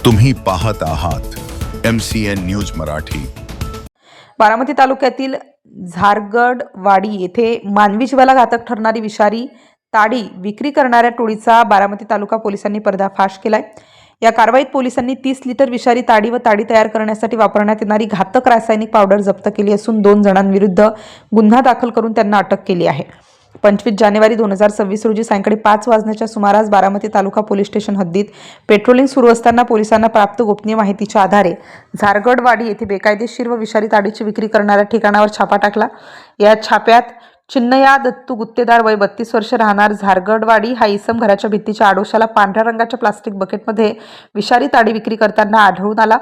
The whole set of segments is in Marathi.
तुम्ही पाहत आहात MCN न्यूज मराठी। बारामती तालुक्यातील झारगडवाडी येथे मानवी जीवाला घातक ठरणारी विषारी ताडी विक्री करणाऱ्या टोळीचा बारामती तालुका पोलिसांनी पर्दाफाश केलाय। या कारवाईत पोलिसांनी 30 लिटर विषारी ताडी व ताडी तयार करण्यासाठी वापरण्यात येणारी घातक रासायनिक पावडर जप्त केली असून 2 जणांविरुद्ध गुन्हा दाखल करून त्यांना अटक केली आहे। 25 जानेवारी 2026 रोजी सायंकाळी 5 वाजण्याच्या सुमारास बारामती तालुका पोलीस स्टेशन हद्दीत पेट्रोलिंग सुरू असताना पोलिसांना प्राप्त गोपनीय माहितीच्या आधारे झारगडवाडी येथे बेकायदेशीर व विषारी ताडीची विक्री करणाऱ्या ठिकाणावर छापा टाकला। या छाप्यात चिन्नया दत्तू गुत्तेदार वय 32 वर्ष राहणार झारगडवाडी हा इसम घराच्या भिंतीच्या आडोशाला पांढऱ्या रंगाच्या प्लास्टिक बकेटमध्ये विषारी ताडी विक्री करताना आढळून आला।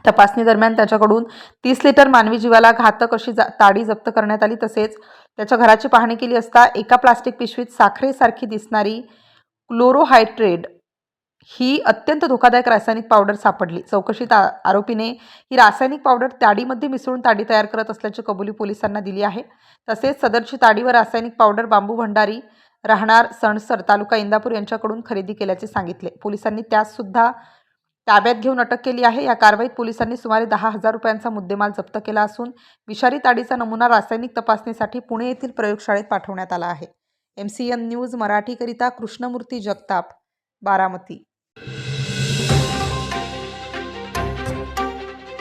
तपासणी दरम्यान त्याच्याकडून 30 लिटर मानवी जीवाला घातक अशी ताडी जप्त करण्यात आली। तसेच त्याच्या घराची पाहणी केली असता एका प्लास्टिक पिशवीत साखरेसारखी दिसणारी क्लोरोहायड्रेट ही अत्यंत धोकादायक रासायनिक पावडर सापडली। चौकशीत आरोपीने ही रासायनिक पावडर ताडीमध्ये मिसळून ताडी तयार करत असल्याची कबुली पोलिसांना दिली आहे। तसेच सदरची ताडी व रासायनिक पावडर बांबू भंडारी राहणार सणसर तालुका इंदापूर यांच्याकडून खरेदी केल्याचे सांगितले। पोलिसांनी त्यास सुद्धा ताब्यात घेऊन अटक केली आहे। या कारवाईत पोलिसांनी सुमारे 10,000 रुपयांचा मुद्देमाल जप्त केला असून विषारी ताडीचा नमुना रासायनिक तपासणीसाठी पुणे येथील प्रयोगशाळेत पाठवण्यात आला आहे। MCN न्यूज मराठीकरिता कृष्णमूर्ती जगताप, बारामती।